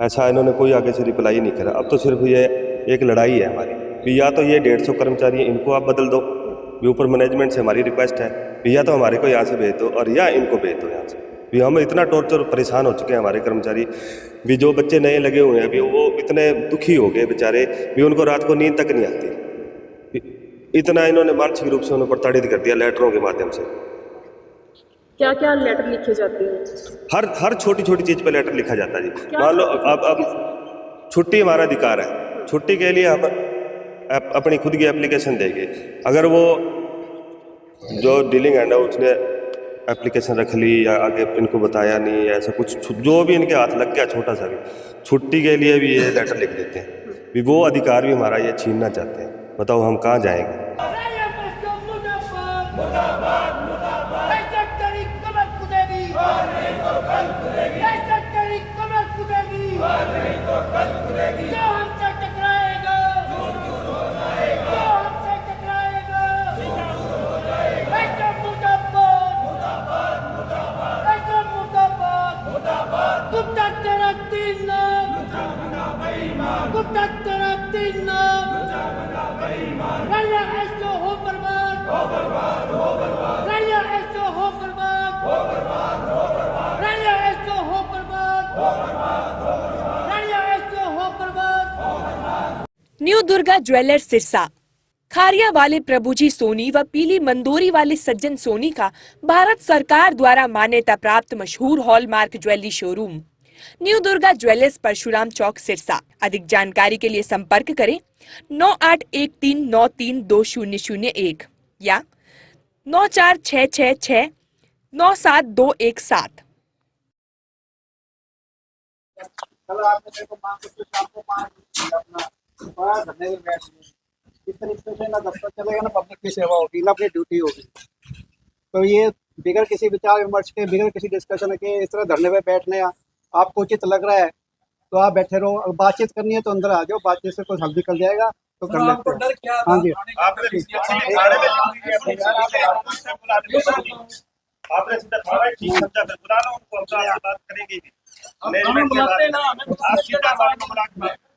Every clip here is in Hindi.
ऐसा इन्होंने कोई आगे से रिप्लाई नहीं करा। अब तो सिर्फ ये एक लड़ाई है हमारी भी, या तो ये 150 कर्मचारी इनको आप बदल दो भी, ऊपर मैनेजमेंट से हमारी रिक्वेस्ट है भी, या तो हमारे को यहाँ से भेज दो और या इनको भेज दो यहाँ से भी। हम इतना टॉर्चर परेशान हो चुके हैं हमारे कर्मचारी भी, जो बच्चे नए लगे हुए हैं अभी वो इतने दुखी हो गए बेचारे भी, उनको रात को नींद तक नहीं आती। इतना इन्होंने मानसिक रूप से उन्हें प्रताड़ित कर दिया लेटरों के माध्यम से। क्या क्या लेटर लिखे जाते हैं? हर छोटी छोटी चीज पे लेटर लिखा जाता है जी। मान लो अब छुट्टी हमारा अधिकार है, छुट्टी के लिए हम अपनी खुद की एप्लीकेशन देंगे, अगर वो जो डीलिंग हैंड है उसने एप्लीकेशन रख ली या आगे इनको बताया नहीं, ऐसा कुछ जो भी इनके हाथ लग गया छोटा सा भी, छुट्टी के लिए भी ये लेटर लिख देते हैं भी। वो अधिकार भी हमारा ये छीनना चाहते हैं। बताओ हम कहाँ जाएंगे? New Durga jewellers Sirsa. खारिया वाले प्रभुजी सोनी व पीली मंदोरी वाले सज्जन सोनी का भारत सरकार द्वारा मान्यता प्राप्त मशहूर hallmark jewellery showroom new Durga jewellers Parshuram Chowk Sirsa. अधिक जानकारी के लिए संपर्क करें 9813932001 या 9466697217। इस तरीके से ना दफ्तर चलेगा ना पब्लिक की सेवा होगी ना अपनी ड्यूटी होगी। तो ये बिगड़ किसी विचार विमर्श के, बिगड़ किसी डिस्कशन के इस तरह धरने पे बैठने आपको उचित लग रहा है तो आप बैठे रहो। अगर बातचीत करनी है तो अंदर आ जाओ, बातचीत से कुछ हल निकल जाएगा तो कर लेते हैं। हाँ जी, आपने सीधा थाना ठीक समझा, फिर बुला लो उनको, हम तो आपसे बात करेंगे।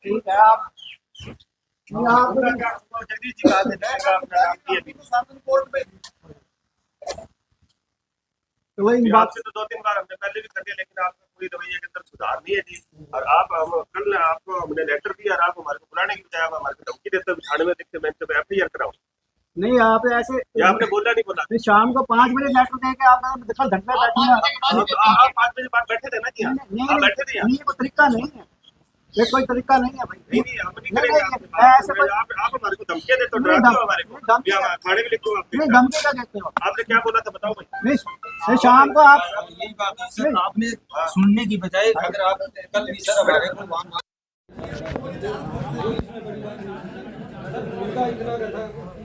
ठीक है। आप जगदीश जी कहा तो इन बात से तो 2-3 बार हमने पहले भी कर दिया, लेकिन आपका पूरी रवैये के अंदर सुधार नहीं है जी। और आप कल आपको हमने लेटर दिया और आप हमारे को बुलाने की बजाय हमारे को धमकी देते हो थाने में देखते मैं तो FIR कराऊं। नहीं, आप ऐसे ये आपने बोला नहीं बोला शाम को 5 बजे लेटर देके आप देखो धरने पे बैठे हैं। आप 5 बजे बाद बैठे थे ना जी? आप बैठे थे? ये कोई तरीका नहीं है, ये कोई तरीका नहीं है भाई। नहीं हम नहीं करेंगे। आप हमारे को धमकियां देते हो, डराते हो हमारे को। थाने में लिखो आप। नहीं, धमकी का देते हो। आपने क्या बोला था बताओ भाई? नहीं, शाम को आप यही बात है सर, आपने सुनने की बजाय अगर आप कल भी सर हमारे को वहाँ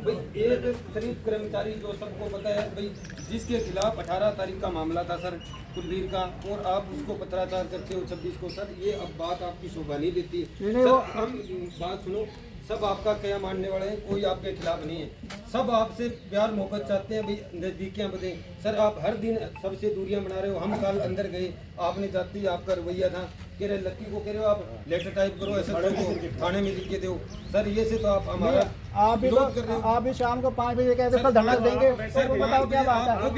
भाई एक शरीफ कर्मचारी जो सबको पता है भाई, जिसके खिलाफ 18 तारीख का मामला था सर कुलवीर का, और आप उसको पत्राचार करते हो 26 को सर, ये अब बात आपकी शोभा नहीं देती सर। हम बात सुनो, सब आपका क्या मानने वाले हैं, कोई आपके खिलाफ नहीं है, सब आपसे प्यार मोहब्बत चाहते हैं भाई, नजदीकियां बढ़े सर। आप हर दिन सबसे दूरियां बना रहे हो। हम कल अंदर गए, आपने जाती आपका रवैया था कह रहे लक्की को कह रहे हो आप लेटर टाइप करो, ऐसा थाने में लिख के दो सर। ये से तो आप हमारा आप भी शाम को 5 बजे कहते कल धरना देंगे, तो बताओ क्या बात है? आप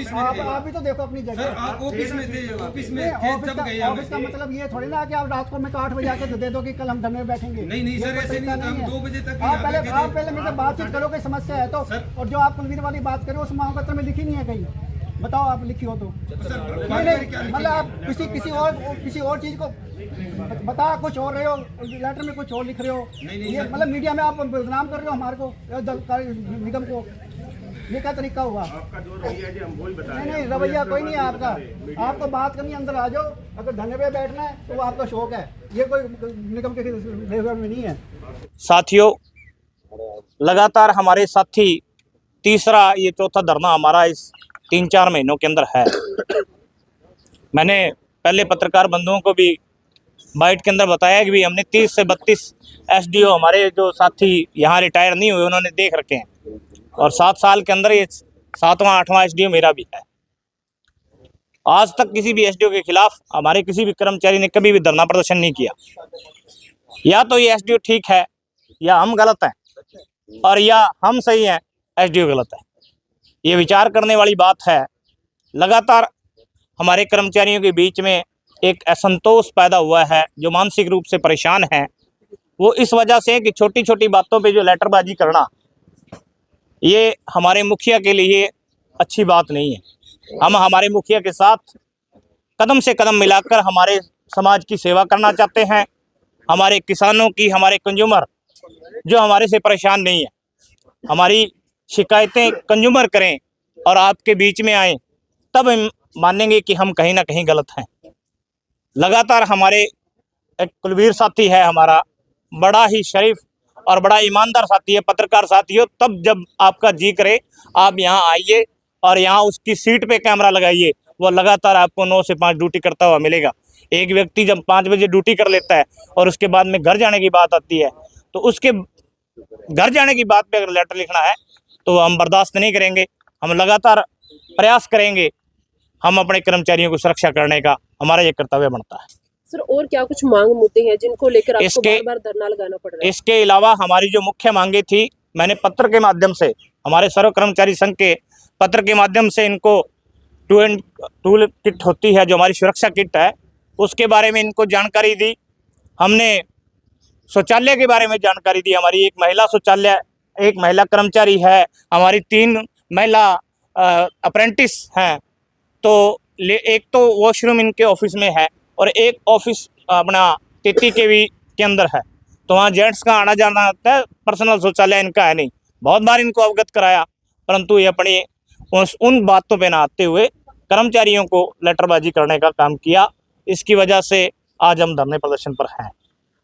भी तो देखो अपनी जगह। सर आप ऑफिस में थे, ऑफिस में जब गए ऑफिस का मतलब ये थोड़ी ना कि आप रात को मैं 8 बजे आके दे दो कि कल हम धरने में बैठेंगे। नहीं सर, ऐसे नहीं, हम 2 बजे तक आप पहले मेरे बातचीत करो, कोई समस्या है तो। और जो आप कुलवीर वाली बात करो उस मांग पत्र में लिखी नहीं है कहीं, बताओ आप लिखी हो तो। नहीं मतलब आप किसी और चीज को बता कुछ और रहे हो, लेटर में कुछ और लिख रहे हो। ये मतलब मीडिया में आप बदनाम कर रहे हो हमारे को, निगम को। ये क्या तरीका हुआ? आपका जो रवैया जी हम बोल बता रहे हैं। नहीं रवैया कोई नहीं है आपका। आपको बात करनी अंदर आ जाओ, अगर धरने पे बैठना है तो आपका शौक है, ये कोई निगम के लेवल में नहीं है। साथियों, लगातार हमारे साथी तीसरा ये चौथा धरना हमारा इस 3-4 महीनों के अंदर है। मैंने पहले पत्रकार बंधुओं को भी बाइट के अंदर बताया कि भी हमने 30 से 32 SDO हमारे जो साथी यहाँ रिटायर नहीं हुए उन्होंने देख रखे हैं, और 7 साल के अंदर ये 7वां 8वां SDO मेरा भी है। आज तक किसी भी एसडीओ के खिलाफ हमारे किसी भी कर्मचारी ने कभी भी धरना प्रदर्शन नहीं किया। या तो ये एसडीओ ठीक है या हम गलत हैं, और या हम सही हैं एसडीओ गलत है। ये विचार करने वाली बात है। लगातार हमारे कर्मचारियों के बीच में एक असंतोष पैदा हुआ है, जो मानसिक रूप से परेशान हैं। वो इस वजह से कि छोटी छोटी बातों पे जो लेटरबाजी करना, ये हमारे मुखिया के लिए अच्छी बात नहीं है। हम हमारे मुखिया के साथ कदम से कदम मिलाकर हमारे समाज की सेवा करना चाहते हैं। हमारे किसानों की, हमारे कंज्यूमर जो हमारे से परेशान नहीं है, हमारी शिकायतें कंज्यूमर करें और आपके बीच में आए, तब हम मानेंगे कि हम कहीं ना कहीं गलत हैं। लगातार हमारे एक कुलवीर साथी है, हमारा बड़ा ही शरीफ और बड़ा ईमानदार साथी है, पत्रकार साथी हो, तब जब आपका जी करे आप यहाँ आइए और यहाँ उसकी सीट पे कैमरा लगाइए। वो लगातार आपको 9 से 5 ड्यूटी करता हुआ मिलेगा। एक व्यक्ति जब 5 बजे ड्यूटी कर लेता है और उसके बाद में घर जाने की बात आती है, तो उसके घर जाने की बात पे अगर लेटर लिखना है तो हम बर्दाश्त नहीं करेंगे। हम लगातार प्रयास करेंगे, हम अपने कर्मचारियों को सुरक्षा करने का हमारा ये कर्तव्य बनता है। सर, और क्या कुछ मांग मुद्दे हैं जिनको लेकर आपको इसके- बार-बार धरना लगाना पड़ रहा है? इसके अलावा हमारी जो मुख्य मांगे थी, मैंने पत्र के माध्यम से, हमारे सर्व कर्मचारी संघ के पत्र के माध्यम से इनको टूल किट होती है, जो हमारी सुरक्षा किट है, उसके बारे में इनको जानकारी दी। हमने शौचालय के बारे में जानकारी दी। हमारी एक महिला शौचालय, एक महिला कर्मचारी है, हमारी 3 महिला अप्रेंटिस हैं। तो एक तो वॉशरूम इनके ऑफिस में है और एक ऑफिस अपना 33 kV के अंदर है, तो वहाँ जेंट्स का आना जाना होता है। पर्सनल शौचालय इनका है नहीं। बहुत बार इनको अवगत कराया, परंतु ये अपनी उन बातों पे ना आते हुए कर्मचारियों को लेटरबाजी करने का काम किया। इसकी वजह से आज हम धरने प्रदर्शन पर हैं।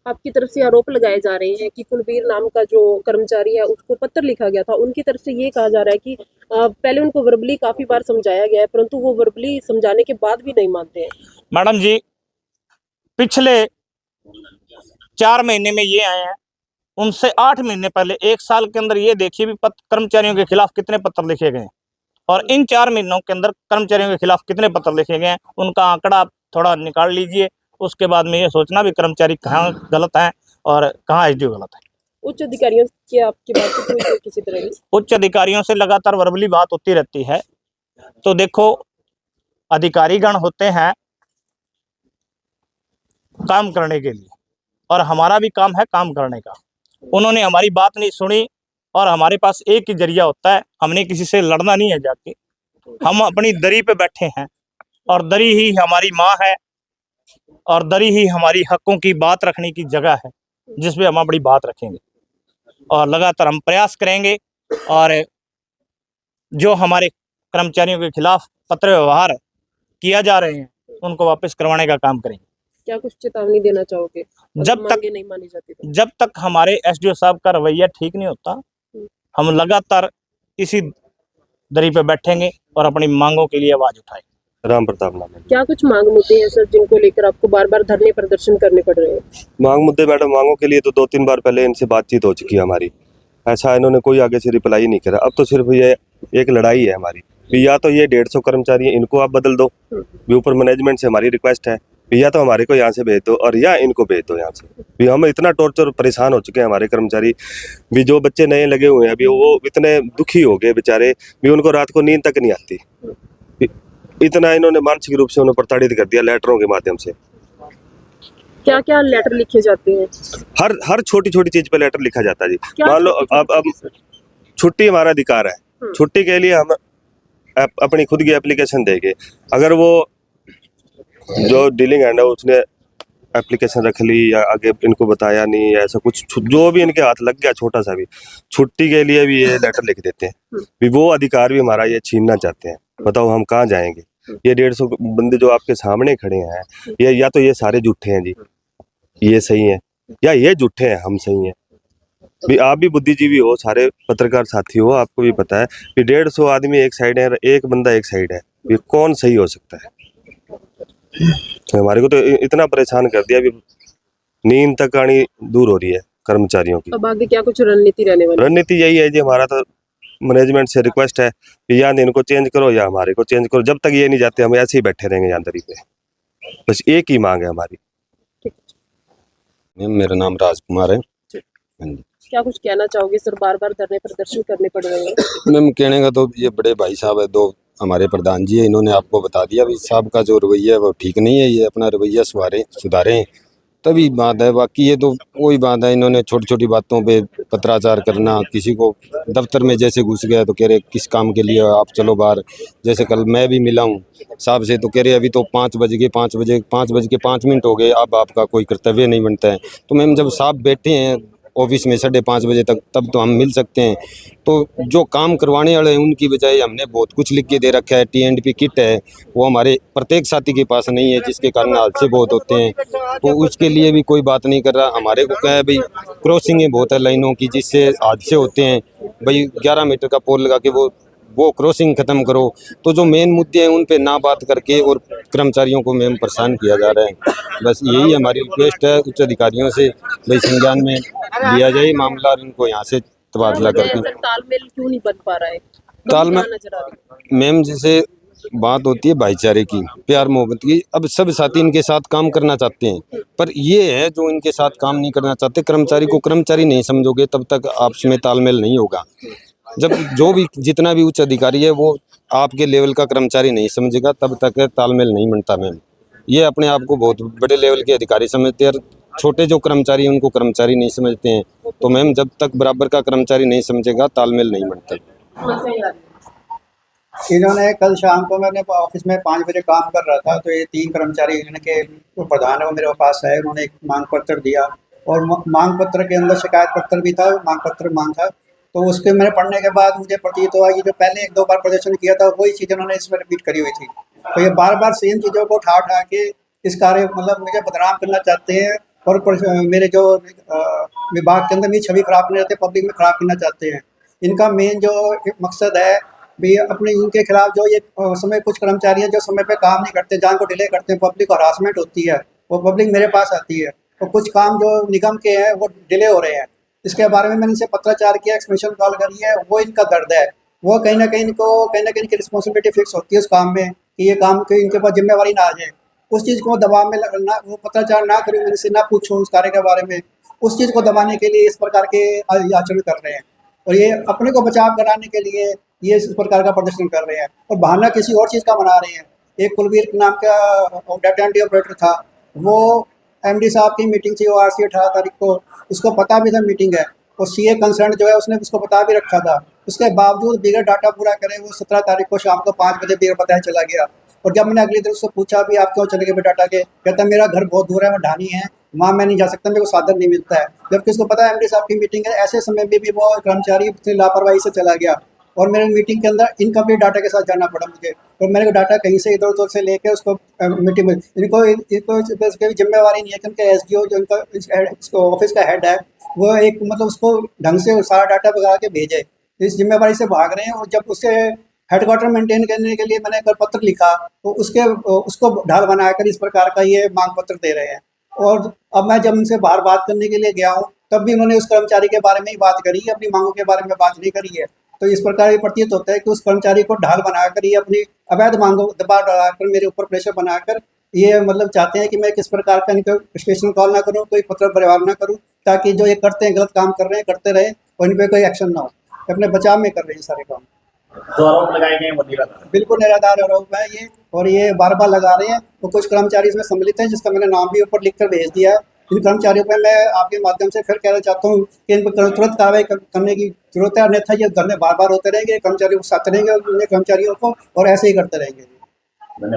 आपकी तरफ से आरोप लगाए जा रहे हैं कि कुलवीर नाम का जो कर्मचारी है उसको पत्र लिखा गया था। उनकी तरफ से ये कहा जा रहा है कि पहले उनको वर्बली काफी बार समझाया गया है, परंतु वो वर्बली समझाने के बाद भी नहीं मानते हैं। मैडम जी, पिछले 4 महीने में ये आए हैं, उनसे 8 महीने पहले 1 साल के अंदर ये देखिए भी कर्मचारियों के खिलाफ कितने पत्र लिखे गए हैं, और इन 4 महीनों के अंदर कर्मचारियों के खिलाफ कितने पत्र लिखे गए हैं, उनका आंकड़ा आप थोड़ा निकाल लीजिए। उसके बाद में ये सोचना भी कर्मचारी कहाँ गलत हैं और कहाँ एसडीओ गलत है। उच्च अधिकारियों की आपकी बातचीत हुई है किसी तरह की? उच्च अधिकारियों से लगातार वर्बली बात होती रहती है। तो देखो, अधिकारीगण होते हैं काम करने के लिए, और हमारा भी काम है काम करने का। उन्होंने हमारी बात नहीं सुनी, और हमारे पास एक ही जरिया होता है, हमने किसी से लड़ना नहीं है जाके। हम अपनी दरी पे बैठे हैं, और दरी ही हमारी माँ है, और दरी ही हमारी हकों की बात रखने की जगह है, जिसमें हम अपनी बात रखेंगे। और लगातार हम प्रयास करेंगे, और जो हमारे कर्मचारियों के खिलाफ पत्र व्यवहार किया जा रहे हैं उनको वापस करवाने का काम करेंगे। क्या कुछ चेतावनी देना चाहोगे जब तक मांगे नहीं मानी जाती तो? जब तक हमारे एसडीओ साहब का रवैया ठीक नहीं होता, हम लगातार इसी दरी पे बैठेंगे और अपनी मांगों के लिए आवाज उठाएंगे। राम प्रताप नाम है। क्या कुछ मांग मुद्दे हैं सर जिनको लेकर आपको बार-बार धरने प्रदर्शन करने पड़ रहे हैं? मांग मुद्दे मैडम, मांगों के लिए तो 2-3 बार पहले इनसे बातचीत हो चुकी है हमारी। ऐसा इन्होंने कोई आगे से रिप्लाई नहीं करा। अब तो सिर्फ ये एक लड़ाई है हमारी, भी या तो ये 150 कर्मचारी हैं, इनको आप बदल दो, भी ऊपर मैनेजमेंट से हमारी रिक्वेस्ट है, भी या तो हमारे को यहाँ से भेज दो और या इनको भेज दो यहाँ से। भी हम इतना टॉर्चर परेशान हो चुके हैं हमारे कर्मचारी, भी जो बच्चे नए लगे हुए हैं अभी वो इतने दुखी हो गए बेचारे, भी उनको रात को नींद तक नहीं आती। इतना इन्होंने मानसिक रूप से उन्हें प्रताड़ित कर दिया लेटरों के माध्यम से। क्या क्या लेटर लिखे जाते हैं? हर छोटी छोटी चीज पे लेटर लिखा जाता है जी। क्या मान लो छोटी-छोटी अब चीज़ें, सर? छुट्टी हमारा अधिकार है, छुट्टी के लिए हम अपनी खुद की एप्लीकेशन देंगे। अगर वो जो डीलिंग हैंड है उसने एप्लीकेशन रख ली या आगे इनको बताया नहीं या ऐसा कुछ, जो भी इनके हाथ लग गया छोटा सा भी, छुट्टी के लिए भी ये लेटर लिख देते हैं। भी वो अधिकार भी हमारा ये छीनना चाहते हैं। बताओ हम कहाँ जाएंगे? ये 150 बंदे जो आपके सामने खड़े हैं, ये या तो ये सारे झूठे हैं जी, ये सही है, या ये झूठे हैं, हम सही हैं। भी आप भी बुद्धिजीवी हो, सारे पत्रकार साथी हो, आपको भी पता है कि 150 आदमी एक साइड है, एक बंदा एक साइड है, ये कौन सही हो सकता है? तो हमारे को तो इतना परेशान कर दिया, भी नींद तक आनी दूर हो रही है कर्मचारियों की। अब आगे क्या कुछ रणनीति रहने वाली है? रणनीति यही है जी, हमारा तो मैनेजमेंट से रिक्वेस्ट है कि या इनको चेंज करो या हमारे को चेंज करो। जब तक ये नहीं जाते हम ऐसे ही बैठे रहेंगे यहाँ दरी पे। बस एक ही मांग है हमारी। मैम मेरा नाम राजकुमार है। हाँ जी क्या कुछ कहना चाहोगे सर, बार बार धरने प्रदर्शन करने पड़ रहे हैं? मैम कहने का तो ये बड़े भाई साहब है, दो हमारे प्रधान जी है, इन्होंने आपको बता दिया भी साहब का जो रवैया है वो ठीक नहीं है, ये अपना रवैया सुधारें तभी बात है। बाकी ये तो वही बात है, इन्होंने छोटी छोटी बातों पे पत्राचार करना, किसी को दफ्तर में जैसे घुस गया तो कह रहे किस काम के लिए आप चलो बाहर। जैसे कल मैं भी मिला हूँ साहब से तो कह रहे अभी तो 5 बज के 5 मिनट हो गए, अब आपका कोई कर्तव्य नहीं बनता है। तो मैम जब साहब बैठे हैं ऑफिस में 5:30 बजे तक तब तो हम मिल सकते हैं। तो जो काम करवाने वाले हैं उनकी बजाय हमने बहुत कुछ लिख के दे रखा है। T&P किट है वो हमारे प्रत्येक साथी के पास नहीं है, जिसके कारण हादसे बहुत होते हैं। तो उसके लिए भी कोई बात नहीं कर रहा। हमारे को क्या है भाई, क्रॉसिंगें बहुत है लाइनों की जिससे हादसे होते हैं। भाई 11 मीटर का पोल लगा के वो क्रॉसिंग ख़त्म करो। तो जो मेन मुद्दे हैं उन पे ना बात करके और कर्मचारियों को मैम परेशान किया जा रहा है। बस यही हमारी रिक्वेस्ट है उच्च अधिकारियों से, भाई संज्ञान में लिया जाए मामला और इनको यहाँ से तबादला करके। सर तालमेल क्यों नहीं बन पा रहा है? तालमेल नजर आ रही है। मैम जैसे बात होती है भाईचारे की, प्यार मोहब्बत की, अब सब साथी इनके साथ काम करना चाहते हैं, पर ये है जो इनके साथ काम नहीं करना चाहते। कर्मचारी को कर्मचारी नहीं समझोगे तब तक आपस में तालमेल नहीं होगा। जब जो भी जितना भी उच्च अधिकारी है वो आपके लेवल का कर्मचारी नहीं समझेगा तब तक तालमेल नहीं बनता। मैम ये अपने आप को बहुत बड़े लेवल के अधिकारी समझते हैं और छोटे जो कर्मचारी हैं उनको कर्मचारी नहीं समझते हैं। तो मैम जब तक बराबर का कर्मचारी नहीं समझेगा तालमेल नहीं बनता। इन्होंने कल शाम को, मैंने ऑफिस में 5 बजे काम कर रहा था, तो ये 3 कर्मचारी इनके जो प्रधान है वो मेरे पास आए। उन्होंने एक मांग पत्र दिया और मांग पत्र के अंदर शिकायत पत्र भी था, मांग पत्र मांग था। तो उसके मैंने पढ़ने के बाद मुझे प्रतीत हुआ कि जो पहले 1-2 बार प्रदर्शन किया था वही चीज़ उन्होंने इसमें रिपीट करी हुई थी। तो ये बार बार सेम चीज़ों को उठा के इस कार्य मतलब मुझे बदनाम करना चाहते हैं और मेरे जो विभाग के अंदर मेरी छवि खराब करना चाहते हैं, पब्लिक में खराब करना चाहते हैं। इनका मेन जो मकसद है भी अपने इनके खिलाफ जो ये समय कुछ कर्मचारी हैं जो समय पे काम नहीं करते, जान को डिले करते हैं, पब्लिक को हरासमेंट होती है, वो पब्लिक मेरे पास आती है। तो कुछ काम जो निगम के हैं वो डिले हो रहे हैं, इसके बारे में मैंने इनसे पत्राचार किया, एक्सप्रेशन कॉल करी है। वो इनका दर्द है, वो कहीं ना कहीं इनकी रिस्पॉन्सिबिलिटी फिक्स होती है उस काम में कि ये काम की इनके पास जिम्मेवारी ना आ जाए। उस चीज़ को दबाव में ना वो पत्राचार ना करूँ, मैंने से ना पूछूँ उस कार्य के बारे में, उस चीज़ को दबाने के लिए इस प्रकार के आचरण कर रहे हैं और ये अपने को बचाव कराने के लिए ये इस प्रकार का प्रदर्शन कर रहे हैं और बहाना किसी और चीज़ का बना रहे हैं। एक कुलवीर नाम का डाटा एंट्री ऑपरेटर था, वो MD साहब की मीटिंग थी, वो RC 18 तारीख को, उसको पता भी था मीटिंग है और CA कंसर्न जो है उसने उसको बता भी रखा था। उसके बावजूद बिगड़ डाटा पूरा करे वो 17 तारीख को शाम को 5 बजे बिगड़ बताया चला गया। और जब मैंने अगले दिन उससे पूछा भी आप क्यों चले गए डाटा के, कहता मेरा घर बहुत दूर है, वो ढानी है, वहाँ मैं नहीं जा सकता, मेरे को साधन नहीं मिलता है। जबकि उसको पता है MD साहब की मीटिंग है। ऐसे समय में भी वो कर्मचारी इतनी लापरवाही से चला गया और मेरे मीटिंग के अंदर इनकम्प्लीट डाटा के साथ जाना पड़ा मुझे। और मेरे को डाटा कहीं से इधर उधर से लेके उसको मीटिंग में इनको जिम्मेवारी नहीं है कि उनका SDO जो उनका ऑफिस का हेड है वो एक मतलब उसको ढंग से सारा डाटा बगा के भेजे। इस जिम्मेवारी से भाग रहे हैं। और जब उसके हेडक्वार्टर मेंटेन करने के लिए मैंने एक पत्र लिखा तो उसको ढाल बनाकर इस प्रकार का ये मांग पत्र दे रहे हैं। और अब मैं जब उनसे बाहर बात करने के लिए गया हूँ तब भी उन्होंने उस कर्मचारी के बारे में ही बात करी, अपनी मांगों के बारे में बात नहीं करी है। तो इस प्रकार ये प्रतीत होता है कि उस कर्मचारी को ढाल बनाकर ये अपनी अवैध मांगों दबाव डालकर मेरे ऊपर प्रेशर बनाकर ये मतलब चाहते हैं कि मैं किस प्रकार का इनको स्टेशन कॉल ना करूं, कोई पत्र व्यवहार ना करूं, ताकि जो ये करते हैं गलत काम कर रहे हैं करते रहे और इन पर कोई एक्शन ना हो। अपने बचाव में कर रहे हैं सारे काम। जो आरोप लगाए गए वो निराधार, बिल्कुल निराधार आरोप है ये और ये बार बार लगा रहे हैं। तो कुछ कर्मचारी इसमें सम्मिलित हैं जिसका मैंने नाम भी ऊपर लिखकर भेज दिया है। इन कर्मचारियों पर मैं आपके माध्यम से फिर कहना चाहता हूँ कि इन पर तुरंत कार्रवाई करने की जरूरत है, अन्यथा ये धरने बार बार होते रहेंगे, कर्मचारियों को साथ रहेंगे कर्मचारियों को और ऐसे ही करते रहेंगे। धन्यवाद।